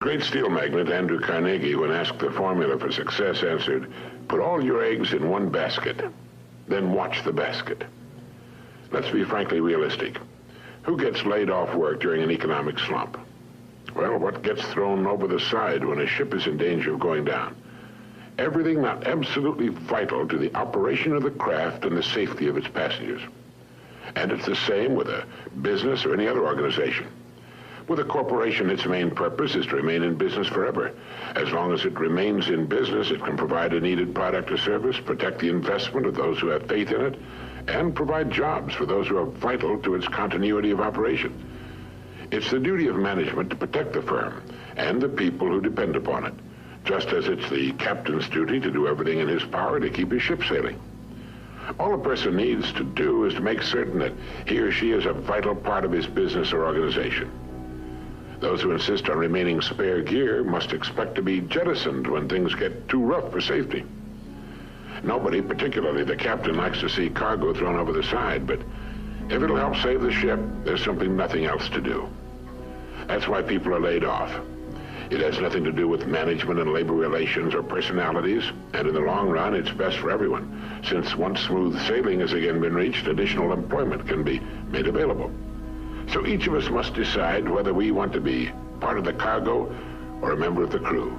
Great steel magnate Andrew Carnegie, when asked the formula for success, answered, "Put all your eggs in one basket, then watch the basket." Let's be frankly realistic. Who gets laid off work during an economic slump? Well, what gets thrown over the side when a ship is in danger of going down? Everything not absolutely vital to the operation of the craft and the safety of its passengers. And it's the same with a business or any other organization. With a corporation, its main purpose is to remain in business forever. As long as it remains in business, it can provide a needed product or service, protect the investment of those who have faith in it, and provide jobs for those who are vital to its continuity of operation. It's the duty of management to protect the firm and the people who depend upon it, just as it's the captain's duty to do everything in his power to keep his ship sailing. All a person needs to do is to make certain that he or she is a vital part of his business or organization. Those who insist on remaining spare gear must expect to be jettisoned when things get too rough for safety. Nobody, particularly the captain, likes to see cargo thrown over the side, but if it'll help save the ship, there's simply nothing else to do. That's why people are laid off. It has nothing to do with management and labor relations or personalities, and in the long run, it's best for everyone, since once smooth sailing has again been reached, additional employment can be made available. So each of us must decide whether we want to be part of the cargo or a member of the crew.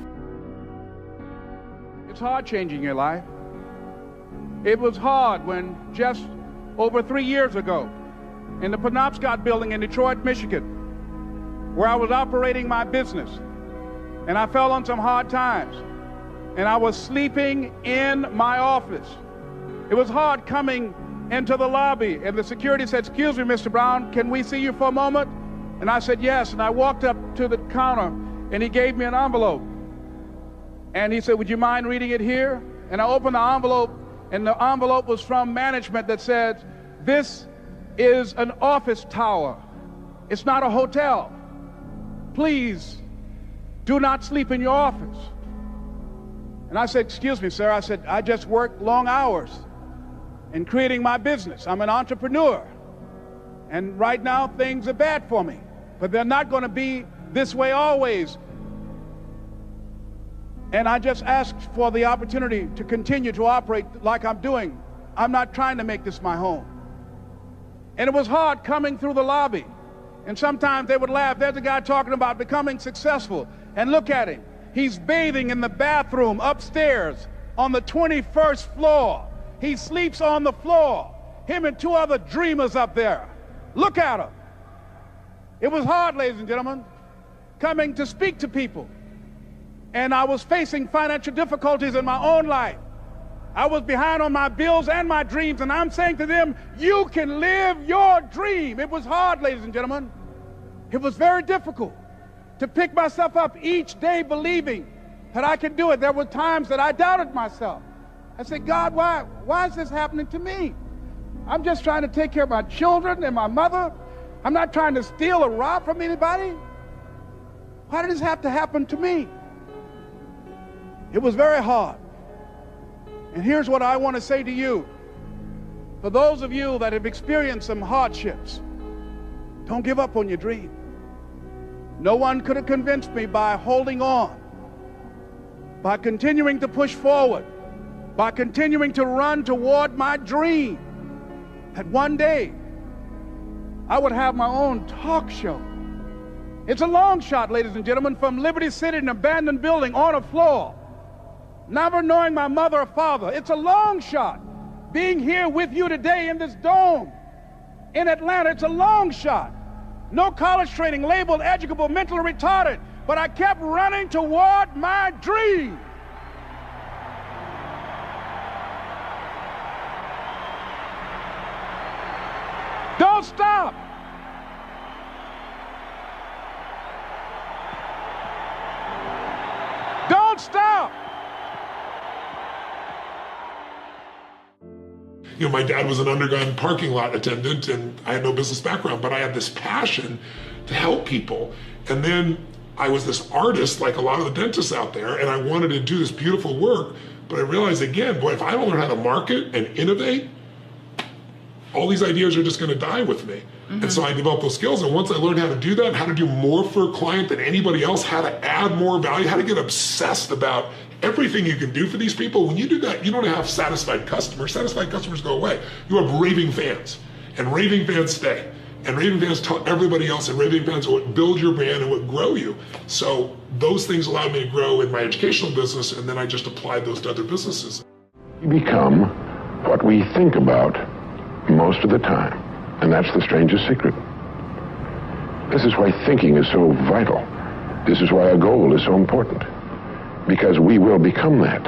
It's hard changing your life. It was hard when just over 3 years ago, in the Penobscot building in Detroit, Michigan, where I was operating my business, and I fell on some hard times, and I was sleeping in my office. It was hard coming into the lobby, and the security said, "Excuse me, Mr. Brown, can we see you for a moment?" And I said, "Yes," and I walked up to the counter, and he gave me an envelope. And he said, "Would you mind reading it here?" And I opened the envelope, and the envelope was from management that said, "This is an office tower. It's not a hotel. Please do not sleep in your office." And I said, "Excuse me, sir." I said, "I just work long hours in creating my business. I'm an entrepreneur. And right now, things are bad for me. But they're not going to be this way always. And I just asked for the opportunity to continue to operate like I'm doing. I'm not trying to make this my home." And it was hard coming through the lobby. And sometimes they would laugh. There's a guy talking about becoming successful. And look at him. He's bathing in the bathroom upstairs on the 21st floor. He sleeps on the floor. Him and 2 other dreamers up there. Look at him. It was hard, ladies and gentlemen, coming to speak to people. And I was facing financial difficulties in my own life. I was behind on my bills and my dreams, and I'm saying to them, you can live your dream. It was hard, ladies and gentlemen. It was very difficult to pick myself up each day believing that I could do it. There were times that I doubted myself. I said, "God, why is this happening to me? I'm just trying to take care of my children and my mother. I'm not trying to steal or rob from anybody. Why did this have to happen to me?" It was very hard. And here's what I want to say to you. For those of you that have experienced some hardships, don't give up on your dream. No one could have convinced me by holding on, by continuing to push forward, by continuing to run toward my dream, that one day I would have my own talk show. It's a long shot, ladies and gentlemen, from Liberty City, an abandoned building on a floor, never knowing my mother or father. It's a long shot. Being here with you today in this dome in Atlanta, it's a long shot. No college training, labeled educable, mentally retarded, but I kept running toward my dream. Don't stop. Don't stop. You know, my dad was an underground parking lot attendant, and I had no business background, but I had this passion to help people. And then I was this artist, like a lot of the dentists out there, and I wanted to do this beautiful work, but I realized again, boy, if I don't learn how to market and innovate, all these ideas are just gonna die with me. And so I developed those skills. And once I learned how to do that, how to do more for a client than anybody else, how to add more value, how to get obsessed about everything you can do for these people. When you do that, you don't have satisfied customers. Satisfied customers go away. You have raving fans, and raving fans stay. And raving fans tell everybody else, and raving fans are what build your brand and what grow you. So those things allowed me to grow in my educational business, and then I just applied those to other businesses. We become what we think about most of the time, and that's the strangest secret. This is why thinking is so vital. This is why a goal is so important, because we will become that.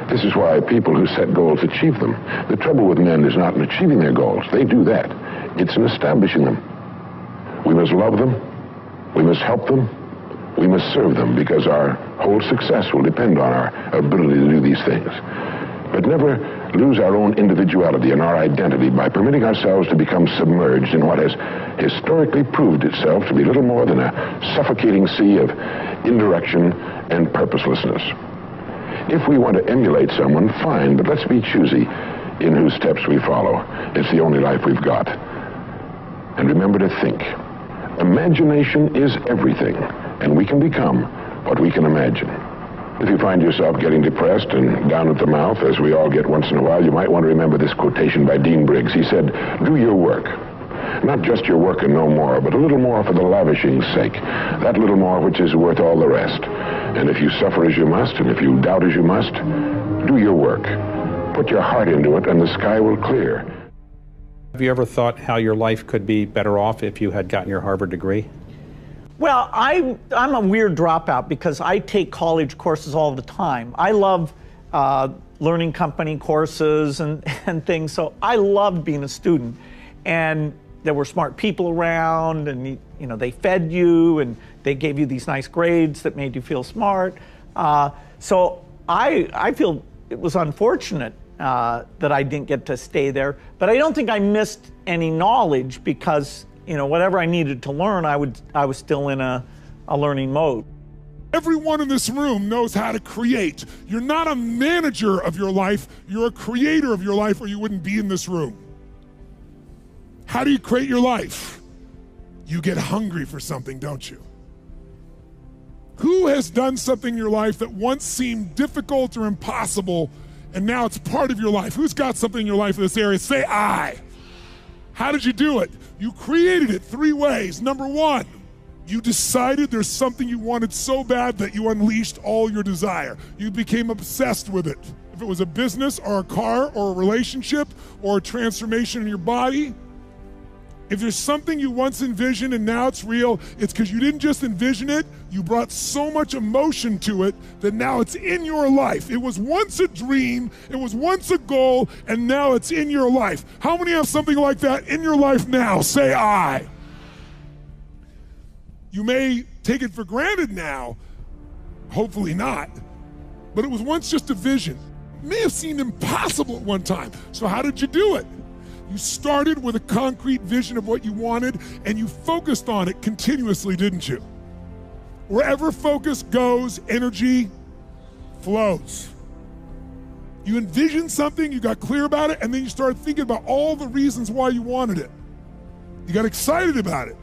This is why people who set goals achieve them. The trouble with men is not in achieving their goals. They do that. It's in establishing them. We must love them. We must help them. We must serve them, because our whole success will depend on our ability to do these things. But never lose our own individuality and our identity by permitting ourselves to become submerged in what has historically proved itself to be little more than a suffocating sea of indirection and purposelessness. If we want to emulate someone, fine, but let's be choosy in whose steps we follow. It's the only life we've got. And remember to think. Imagination is everything, and we can become what we can imagine. If you find yourself getting depressed and down at the mouth, as we all get once in a while, you might want to remember this quotation by Dean Briggs. He said, "Do your work. Not just your work and no more, but a little more for the lavishing's sake. That little more which is worth all the rest. And if you suffer as you must, and if you doubt as you must, do your work. Put your heart into it, and the sky will clear." Have you ever thought how your life could be better off if you had gotten your Harvard degree? Well, I'm a weird dropout because I take college courses all the time. I love learning company courses and things, so I loved being a student. And there were smart people around, and you know, they fed you, and they gave you these nice grades that made you feel smart. So I feel it was unfortunate that I didn't get to stay there, but I don't think I missed any knowledge, because you know, whatever I needed to learn, I was still in a learning mode. Everyone in this room knows how to create. You're not a manager of your life, you're a creator of your life, or you wouldn't be in this room. How do you create your life? You get hungry for something, don't you? Who has done something in your life that once seemed difficult or impossible, and now it's part of your life? Who's got something in your life in this area? Say I. How did you do it? You created it 3 ways. Number 1, you decided there's something you wanted so bad that you unleashed all your desire. You became obsessed with it. If it was a business or a car or a relationship or a transformation in your body, if there's something you once envisioned and now it's real, it's because you didn't just envision it, you brought so much emotion to it that now it's in your life. It was once a dream, it was once a goal, and now it's in your life. How many have something like that in your life now? Say I. You may take it for granted now, hopefully not, but it was once just a vision. It may have seemed impossible at one time. So how did you do it? You started with a concrete vision of what you wanted, and you focused on it continuously, didn't you? Wherever focus goes, energy flows. You envisioned something, you got clear about it, and then you started thinking about all the reasons why you wanted it. You got excited about it.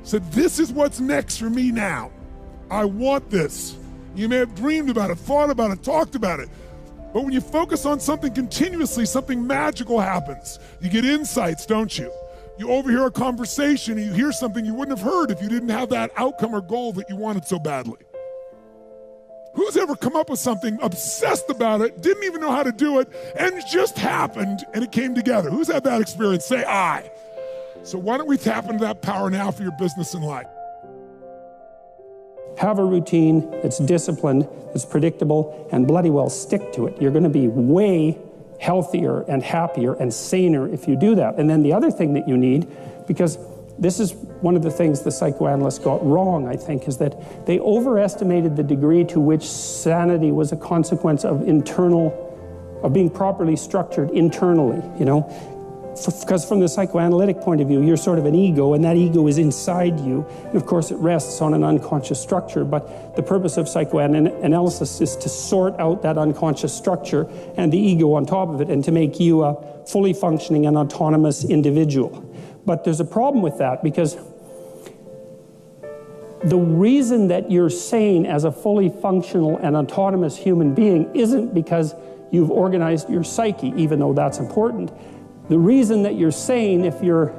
Said, this is what's next for me now. I want this. You may have dreamed about it, thought about it, talked about it. But when you focus on something continuously, something magical happens. You get insights, don't you? You overhear a conversation and you hear something you wouldn't have heard if you didn't have that outcome or goal that you wanted so badly. Who's ever come up with something, obsessed about it, didn't even know how to do it, and it just happened and it came together? Who's had that experience? Say I. So why don't we tap into that power now for your business and life? Have a routine that's disciplined, that's predictable, and bloody well stick to it. You're going to be way healthier and happier and saner if you do that. And then the other thing that you need, because this is one of the things the psychoanalysts got wrong, I think, is that they overestimated the degree to which sanity was a consequence of being properly structured internally, you know? Because from the psychoanalytic point of view, you're sort of an ego, and that ego is inside you. And of course, it rests on an unconscious structure. But the purpose of psychoanalysis is to sort out that unconscious structure and the ego on top of it, and to make you a fully functioning and autonomous individual. But there's a problem with that, because the reason that you're sane as a fully functional and autonomous human being isn't because you've organized your psyche, even though that's important. The reason that you're sane, if you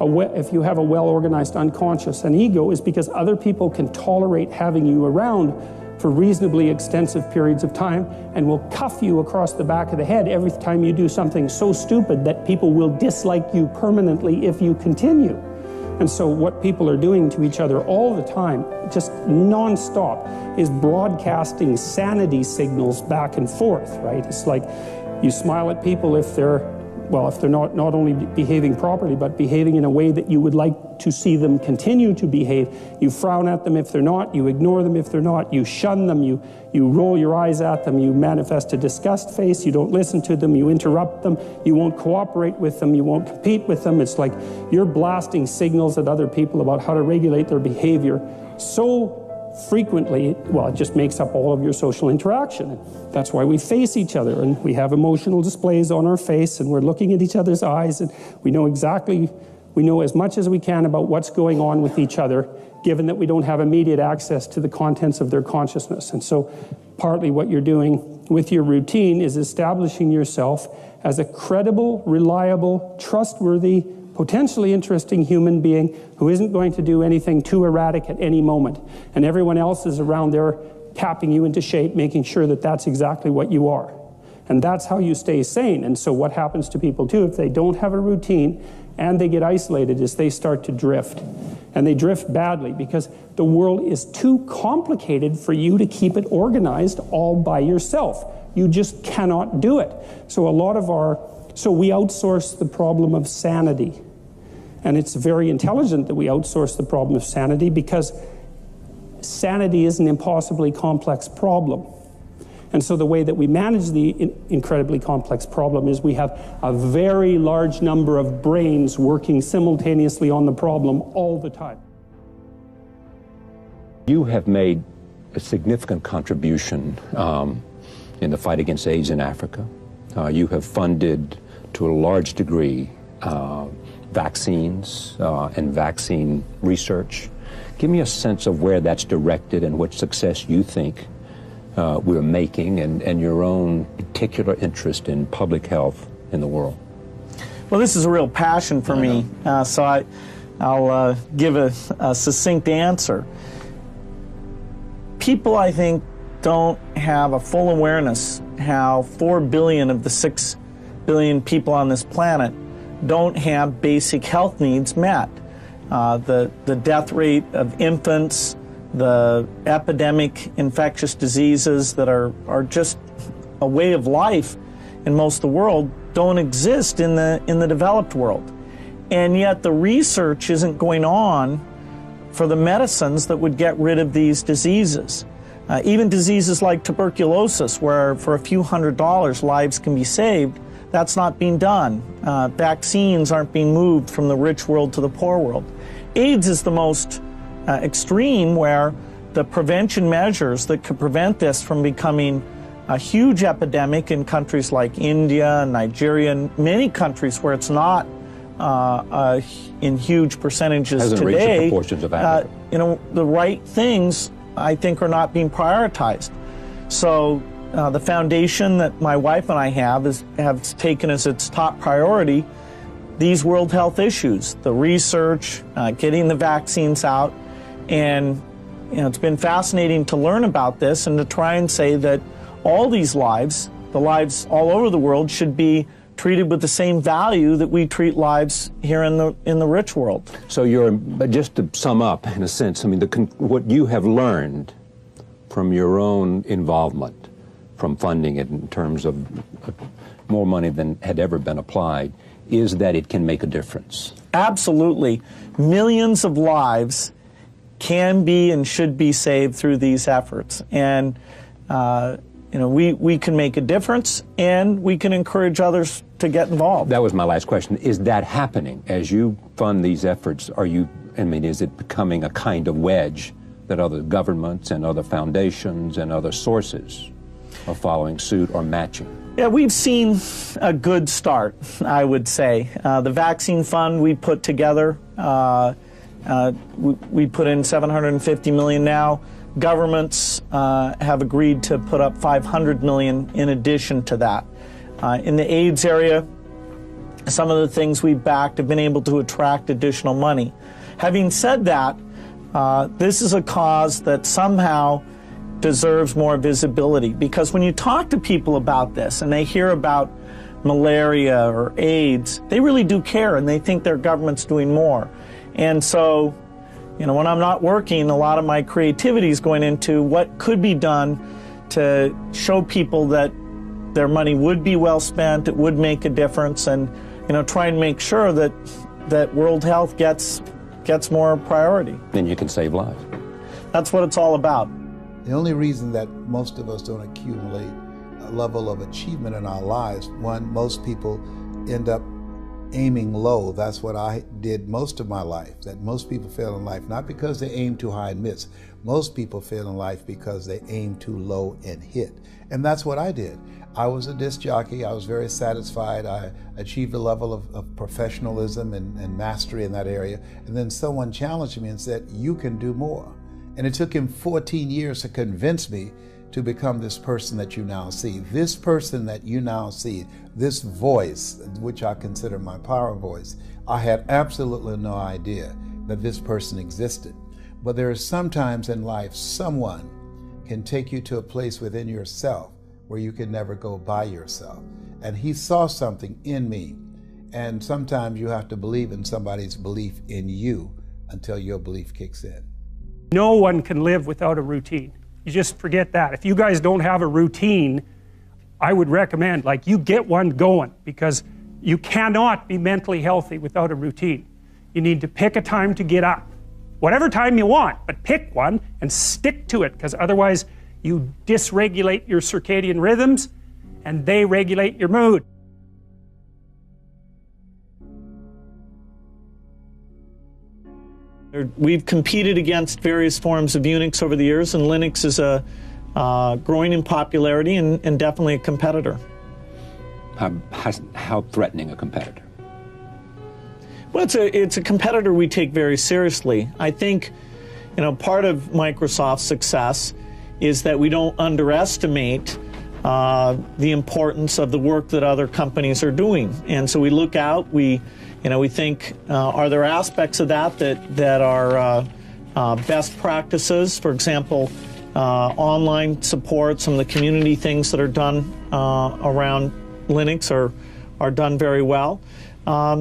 have a well-organized unconscious and ego, is because other people can tolerate having you around for reasonably extensive periods of time and will cuff you across the back of the head every time you do something so stupid that people will dislike you permanently if you continue. And so what people are doing to each other all the time, just non-stop, is broadcasting sanity signals back and forth, right? It's like you smile at people if they're not only behaving properly, but behaving in a way that you would like to see them continue to behave. You frown at them if they're not, you ignore them if they're not, you shun them, you roll your eyes at them, you manifest a disgust face, you don't listen to them, you interrupt them, you won't cooperate with them, you won't compete with them. It's like you're blasting signals at other people about how to regulate their behavior so frequently, well, it just makes up all of your social interaction. That's why we face each other, and we have emotional displays on our face, and we're looking at each other's eyes, and we know as much as we can about what's going on with each other, given that we don't have immediate access to the contents of their consciousness. And so partly what you're doing with your routine is establishing yourself as a credible, reliable, trustworthy, potentially interesting human being who isn't going to do anything too erratic at any moment. And everyone else is around there tapping you into shape, making sure that that's exactly what you are. And that's how you stay sane. And so what happens to people too, if they don't have a routine and they get isolated, is they start to drift. And they drift badly because the world is too complicated for you to keep it organized all by yourself. You just cannot do it. So we outsource the problem of sanity. And it's very intelligent that we outsource the problem of sanity, because sanity is an impossibly complex problem. And so the way that we manage the incredibly complex problem is we have a very large number of brains working simultaneously on the problem all the time. You have made a significant contribution in the fight against AIDS in Africa. You have funded, to a large degree, vaccines and vaccine research. Give me a sense of where that's directed and what success you think we're making, and your own particular interest in public health in the world. Well, this is a real passion for me, so I'll give a succinct answer. People, I think, don't have a full awareness how 4 billion of the 6 billion people on this planet don't have basic health needs met. The death rate of infants, the epidemic infectious diseases that are just a way of life in most of the world don't exist in the developed world. And yet the research isn't going on for the medicines that would get rid of these diseases. Even diseases like tuberculosis, where for a few $100s lives can be saved, that's not being done. Vaccines aren't being moved from the rich world to the poor world. AIDS is the most extreme, where the prevention measures that could prevent this from becoming a huge epidemic in countries like India, Nigeria, and many countries where it's not in huge percentages hasn't today. Reached the proportions of Africa. The right things, I think, are not being prioritized. So the foundation that my wife and I have taken as its top priority these world health issues, the research, getting the vaccines out. And it's been fascinating to learn about this and to try and say that all these lives, the lives all over the world, should be treated with the same value that we treat lives here in the rich world. So just to sum up, in a sense, I mean, what you have learned from your own involvement, from funding it in terms of more money than had ever been applied, is that it can make a difference. Absolutely. Millions of lives can be and should be saved through these efforts. And we can make a difference, and we can encourage others to get involved. That was my last question. Is that happening as you fund these efforts? Is it becoming a kind of wedge that other governments and other foundations and other sources of following suit or matching? Yeah, we've seen a good start, I would say. The vaccine fund we put together, we put in $750 million now. Governments have agreed to put up $500 million in addition to that. In the AIDS area, some of the things we've backed have been able to attract additional money. Having said that, this is a cause that somehow deserves more visibility, because when you talk to people about this and they hear about malaria or AIDS, they really do care and they think their government's doing more. And so, when I'm not working, a lot of my creativity is going into what could be done to show people that their money would be well spent, it would make a difference, and try and make sure that world health gets more priority. Then you can save lives. That's what it's all about. The only reason that most of us don't accumulate a level of achievement in our lives, one, most people end up aiming low. That's what I did most of my life, that most people fail in life, not because they aim too high and miss. Most people fail in life because they aim too low and hit. And that's what I did. I was a disc jockey. I was very satisfied. I achieved a level of professionalism and mastery in that area. And then someone challenged me and said, you can do more. And it took him 14 years to convince me to become this person that you now see. This person that you now see, this voice, which I consider my power voice, I had absolutely no idea that this person existed. But there are sometimes in life, someone can take you to a place within yourself where you can never go by yourself. And he saw something in me. And sometimes you have to believe in somebody's belief in you until your belief kicks in. No one can live without a routine. You just forget that. If you guys don't have a routine, I would recommend, you get one going, because you cannot be mentally healthy without a routine. You need to pick a time to get up. Whatever time you want, but pick one and stick to it, because otherwise you dysregulate your circadian rhythms and they regulate your mood. We've competed against various forms of Unix over the years, and Linux is growing in popularity and definitely a competitor. How threatening a competitor? Well, it's a competitor we take very seriously. I think, part of Microsoft's success is that we don't underestimate the importance of the work that other companies are doing. And so we look out, we think, are there aspects of that are best practices? For example, online support, some of the community things that are done around Linux are done very well.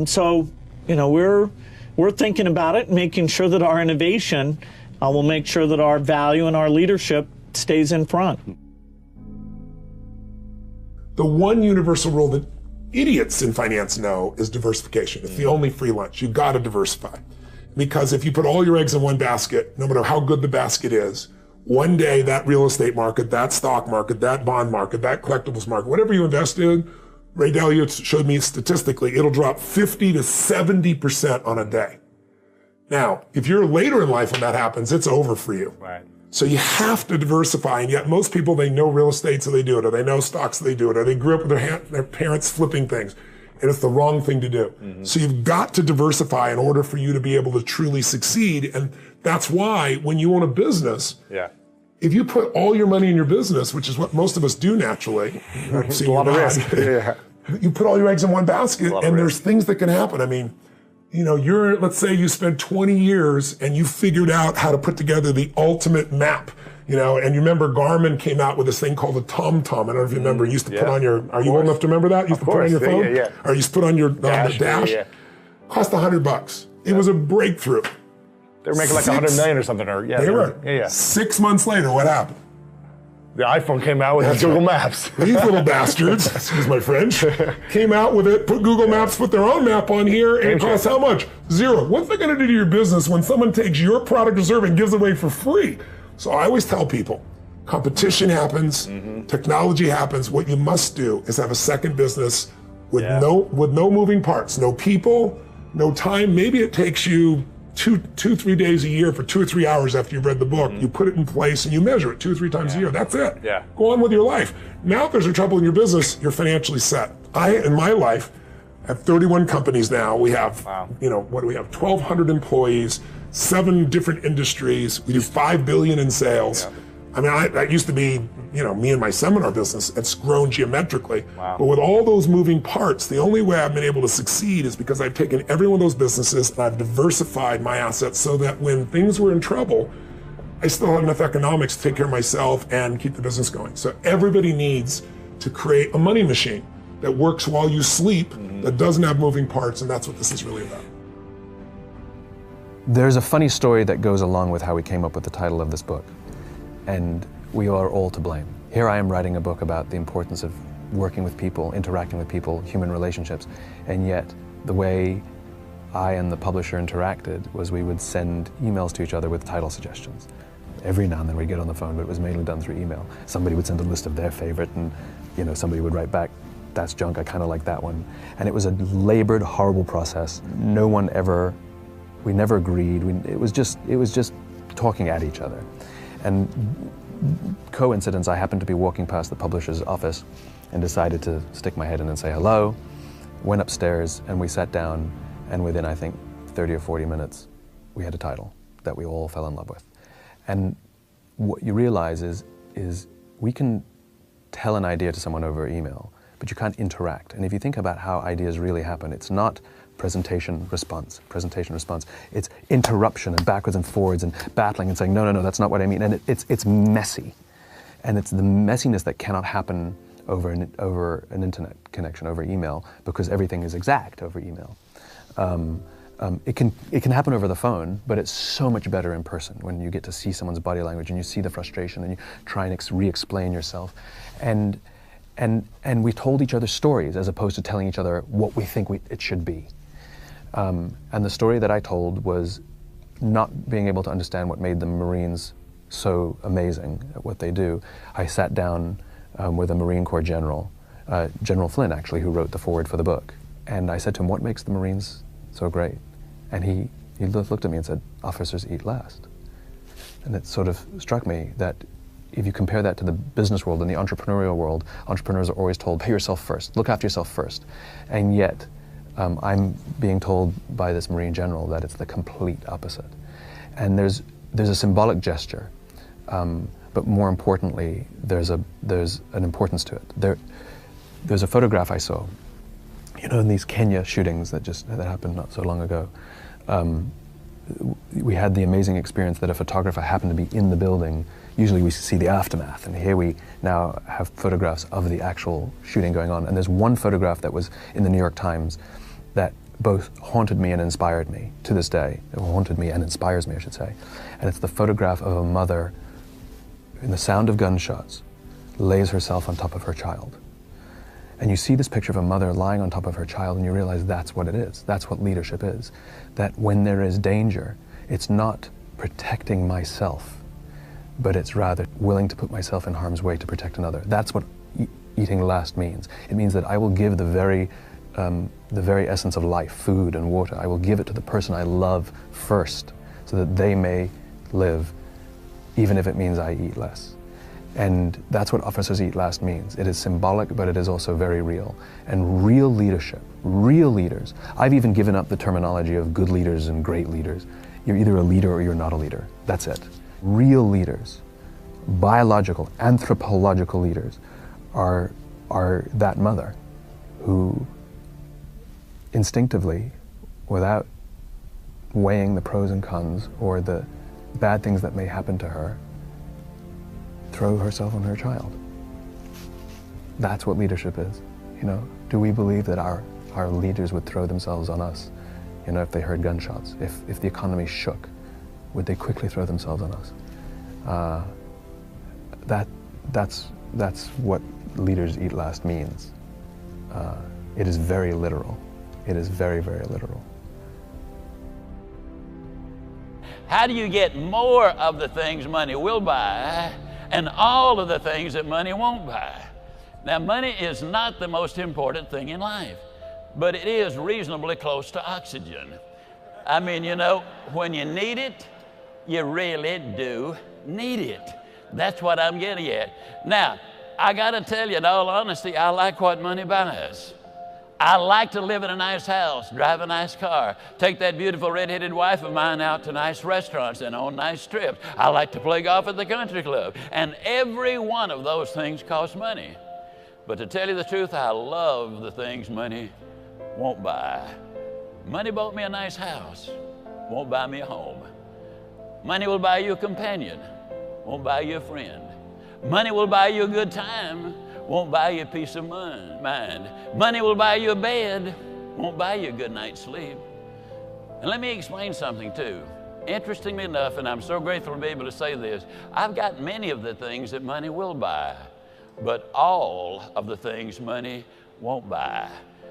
So, we're thinking about it, making sure that our innovation will make sure that our value and our leadership stays in front. The one universal rule that idiots in finance know is diversification. It's the only free lunch. You've got to diversify. Because if you put all your eggs in one basket, no matter how good the basket is, one day that real estate market, that stock market, that bond market, that collectibles market, whatever you invest in, Ray Dalio showed me statistically, it'll drop 50 to 70% on a day. Now, if you're later in life when that happens, it's over for you. Right. So you have to diversify, and yet most people, they know real estate, so they do it, or they know stocks, so they do it, or they grew up with their parents flipping things, and it's the wrong thing to do. Mm-hmm. So you've got to diversify in order for you to be able to truly succeed, and that's why when you own a business, if you put all your money in your business, which is what most of us do naturally, a lot of risk. You put all your eggs in one basket, and there's things that can happen. I mean, let's say you spent 20 years and you figured out how to put together the ultimate map, and you remember Garmin came out with this thing called the TomTom. I don't know if you remember, you used to put on your, are you old enough to remember that? You used to put on your phone? Or you used to put on your dash? Cost $100. It was a breakthrough. They were making like 100 million or something. They were. 6 months later, what happened? The iPhone came out with Google Maps. These little bastards, excuse my French, came out with it, put Google Maps, put their own map on here, and it costs how much? $0. What's that going to do to your business when someone takes your product or service and gives it away for free? So I always tell people, competition happens, technology happens. What you must do is have a second business with no moving parts, no people, no time. Maybe it takes you 3 days a year for 2 or 3 hours after you've read the book. You put it in place and you measure it 2 or 3 times a year. That's it. Yeah. Go on with your life. Now, if there's a trouble in your business, you're financially set. In my life, have 31 companies now. We have, what do we have? 1,200 employees, 7 different industries. We do $5 billion in sales. Yeah. I mean, that used to be, me and my seminar business. It's grown geometrically. Wow. But with all those moving parts, the only way I've been able to succeed is because I've taken every one of those businesses and I've diversified my assets so that when things were in trouble, I still had enough economics to take care of myself and keep the business going. So everybody needs to create a money machine that works while you sleep, that doesn't have moving parts, and that's what this is really about. There's a funny story that goes along with how we came up with the title of this book, and we are all to blame. Here I am writing a book about the importance of working with people, interacting with people, human relationships, and yet the way I and the publisher interacted was we would send emails to each other with title suggestions. Every now and then we'd get on the phone, but it was mainly done through email. Somebody would send a list of their favorite, and somebody would write back, "That's junk, I kind of like that one." And it was a labored, horrible process. We never agreed. It was just talking at each other. And coincidence, I happened to be walking past the publisher's office and decided to stick my head in and say hello. Went upstairs and we sat down, and within, I think, 30 or 40 minutes, we had a title that we all fell in love with. And what you realize is we can tell an idea to someone over email, but you can't interact. And if you think about how ideas really happen, it's not presentation, response. It's interruption and backwards and forwards and battling and saying, no, that's not what I mean. And it's messy. And it's the messiness that cannot happen over an internet connection, over email, because everything is exact over email. It can happen over the phone, but it's so much better in person when you get to see someone's body language and you see the frustration and you try and re-explain yourself. And we told each other stories as opposed to telling each other what we think it should be. And the story that I told was not being able to understand what made the Marines so amazing at what they do. I sat down with a Marine Corps general, General Flynn actually, who wrote the foreword for the book. And I said to him, "What makes the Marines so great?" And he looked at me and said, "Officers eat last." And it sort of struck me that if you compare that to the business world and the entrepreneurial world, entrepreneurs are always told, pay yourself first, look after yourself first. And yet, I'm being told by this Marine general that it's the complete opposite. And there's a symbolic gesture, but more importantly, there's an importance to it. There's a photograph I saw, in these Kenya shootings that happened not so long ago. We had the amazing experience that a photographer happened to be in the building. Usually we see the aftermath, and here we now have photographs of the actual shooting going on. And there's one photograph that was in the New York Times that both haunted me and inspired me to this day. It haunted me and inspires me, I should say. And it's the photograph of a mother, in the sound of gunshots, lays herself on top of her child. And you see this picture of a mother lying on top of her child, and you realize that's what it is. That's what leadership is. That when there is danger, it's not protecting myself, but it's rather willing to put myself in harm's way to protect another. That's what eating last means. It means that I will give the very essence of life, food and water, I will give it to the person I love first, so that they may live, even if it means I eat less. And that's what Officers Eat Last means. It is symbolic, but it is also very real. And real leadership, real leaders. I've even given up the terminology of good leaders and great leaders. You're either a leader or you're not a leader. That's it. Real leaders, biological, anthropological leaders, are that mother who instinctively, without weighing the pros and cons or the bad things that may happen to her, throw herself on her child. That's what leadership is. Do we believe that our leaders would throw themselves on us? If they heard gunshots, if the economy shook, would they quickly throw themselves on us? That's what Leaders Eat Last means. It is very literal. It is very, very literal. How do you get more of the things money will buy and all of the things that money won't buy? Now, money is not the most important thing in life, but it is reasonably close to oxygen. I mean, you know, when you need it, you really do need it. That's what I'm getting at. Now, I got to tell you, in all honesty, I like what money buys. I like to live in a nice house, drive a nice car, take that beautiful red-headed wife of mine out to nice restaurants and on nice trips. I like to play golf at the country club. And every one of those things costs money. But to tell you the truth, I love the things money won't buy. Money bought me a nice house, won't buy me a home. Money will buy you a companion, won't buy you a friend. Money will buy you a good time, won't buy you a peace of mind. Money will buy you a bed, won't buy you a good night's sleep. And let me explain something too. Interestingly enough, and I'm so grateful to be able to say this, I've got many of the things that money will buy, but all of the things money won't buy.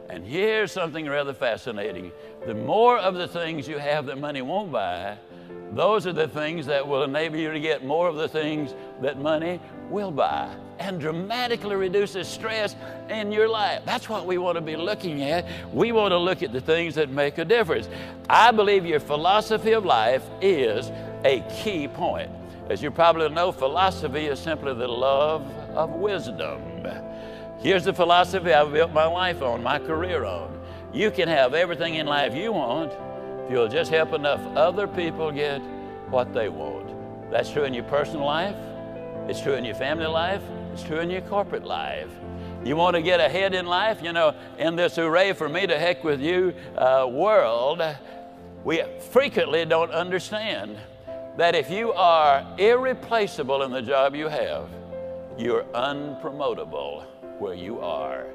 And here's something rather fascinating. The more of the things you have that money won't buy, those are the things that will enable you to get more of the things that money will buy, and dramatically reduces stress in your life. That's what we want to be looking at. We want to look at the things that make a difference. I believe your philosophy of life is a key point. As you probably know, philosophy is simply the love of wisdom. Here's the philosophy I've built my life on, my career on. You can have everything in life you want if you'll just help enough other people get what they want. That's true in your personal life. It's true in your family life. It's true in your corporate life. You want to get ahead in life? You know, in this hooray for me to heck with you world, we frequently don't understand that if you are irreplaceable in the job you have, you're unpromotable where you are.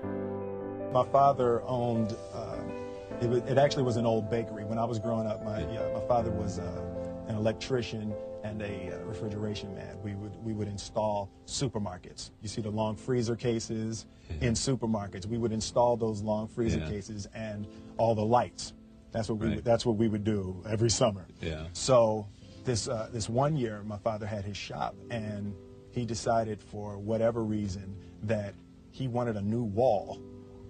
My father owned, it actually was an old bakery. When I was growing up, my father was an electrician and a refrigeration man. We would install supermarkets. You see the long freezer cases in supermarkets. We would install those long freezer cases and all the lights. That's what we would do every summer. Yeah. So this one year, my father had his shop, and he decided for whatever reason that he wanted a new wall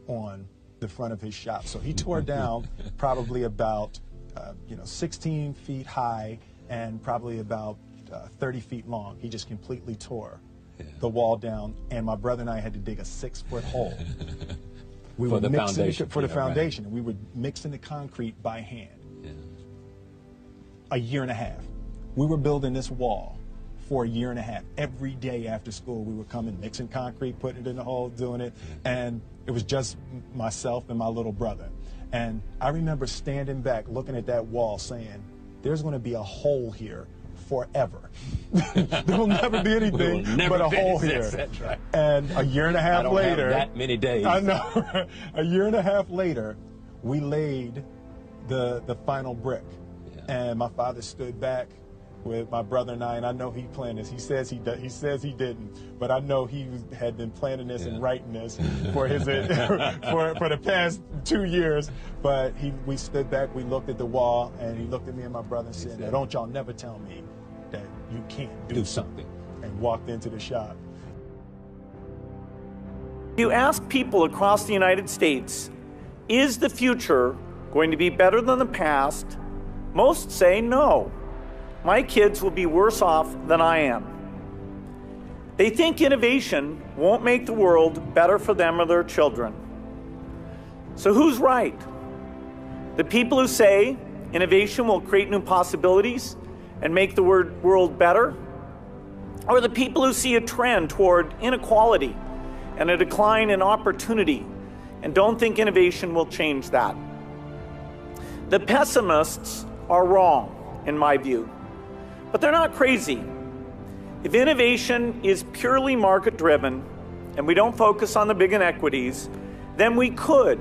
on the front of his shop. So he tore down probably about 16 feet high and probably about 30 feet long. He just completely tore the wall down, and my brother and I had to dig a 6-foot hole. We for were the mixing foundation. For the foundation. Right. We were mixing the concrete by hand. A year and a half. We were building this wall for a year and a half. Every day after school, we were coming, mixing concrete, putting it in the hole, doing it, and it was just myself and my little brother. And I remember standing back, looking at that wall, saying, there's going to be a hole here forever. There will never be anything but a hole here. That's right. And a year and a half later, have that many days. I know. A year and a half later, we laid the final brick. And my father stood back with my brother and I know he planned this. He says he didn't, but I know he had been planning this and writing this for his for the past 2 years. But we stood back, we looked at the wall, and he looked at me and my brother and said, "Now don't y'all never tell me that you can't do something," and walked into the shop. You ask people across the United States, is the future going to be better than the past? Most say no. My kids will be worse off than I am. They think innovation won't make the world better for them or their children. So who's right? The people who say innovation will create new possibilities and make the world better? Or the people who see a trend toward inequality and a decline in opportunity and don't think innovation will change that? The pessimists are wrong, in my view. But they're not crazy. If innovation is purely market-driven and we don't focus on the big inequities, then we could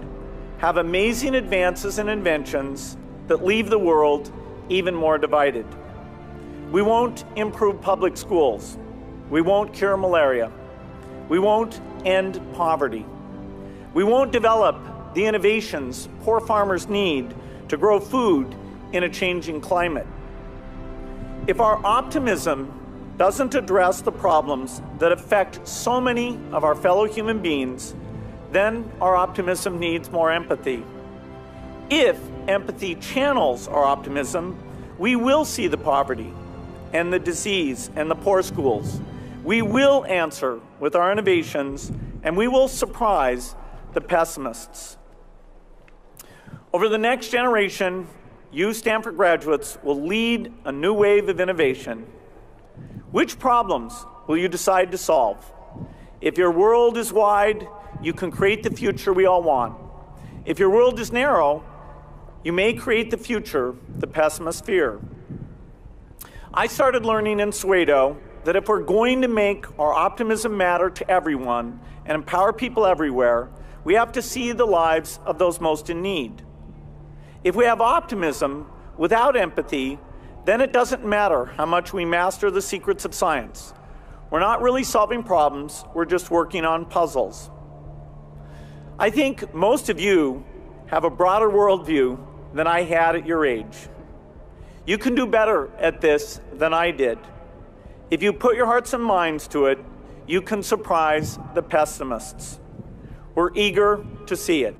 have amazing advances and inventions that leave the world even more divided. We won't improve public schools. We won't cure malaria. We won't end poverty. We won't develop the innovations poor farmers need to grow food in a changing climate. If our optimism doesn't address the problems that affect so many of our fellow human beings, then our optimism needs more empathy. If empathy channels our optimism, we will see the poverty and the disease and the poor schools. We will answer with our innovations, and we will surprise the pessimists. Over the next generation, you Stanford graduates will lead a new wave of innovation. Which problems will you decide to solve? If your world is wide, you can create the future we all want. If your world is narrow, you may create the future the pessimists fear. I started learning in Soweto that if we're going to make our optimism matter to everyone and empower people everywhere, we have to see the lives of those most in need. If we have optimism without empathy, then it doesn't matter how much we master the secrets of science. We're not really solving problems, we're just working on puzzles. I think most of you have a broader worldview than I had at your age. You can do better at this than I did. If you put your hearts and minds to it, you can surprise the pessimists. We're eager to see it.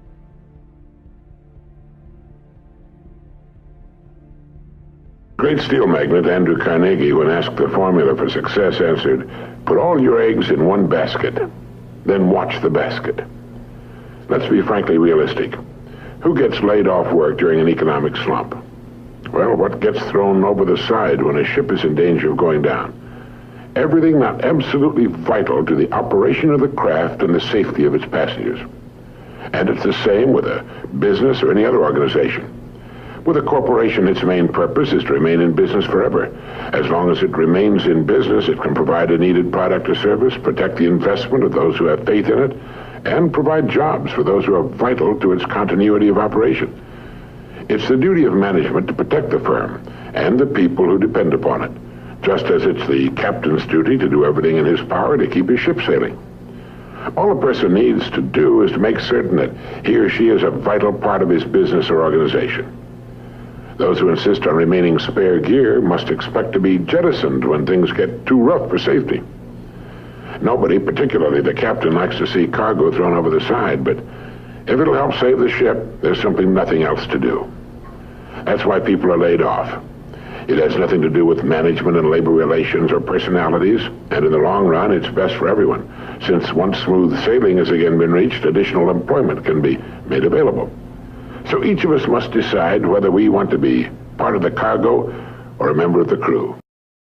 Great steel magnate Andrew Carnegie, when asked the formula for success, answered, "Put all your eggs in one basket, then watch the basket." Let's be frankly realistic. Who gets laid off work during an economic slump? Well, what gets thrown over the side when a ship is in danger of going down? Everything not absolutely vital to the operation of the craft and the safety of its passengers. And it's the same with a business or any other organization. With a corporation, its main purpose is to remain in business forever. As long as it remains in business, it can provide a needed product or service, protect the investment of those who have faith in it, and provide jobs for those who are vital to its continuity of operation. It's the duty of management to protect the firm and the people who depend upon it, just as it's the captain's duty to do everything in his power to keep his ship sailing. All a person needs to do is to make certain that he or she is a vital part of his business or organization. Those who insist on remaining spare gear must expect to be jettisoned when things get too rough for safety. Nobody, particularly the captain, likes to see cargo thrown over the side, but if it'll help save the ship, there's simply nothing else to do. That's why people are laid off. It has nothing to do with management and labor relations or personalities, and in the long run, it's best for everyone, since once smooth sailing has again been reached, additional employment can be made available. So each of us must decide whether we want to be part of the cargo or a member of the crew.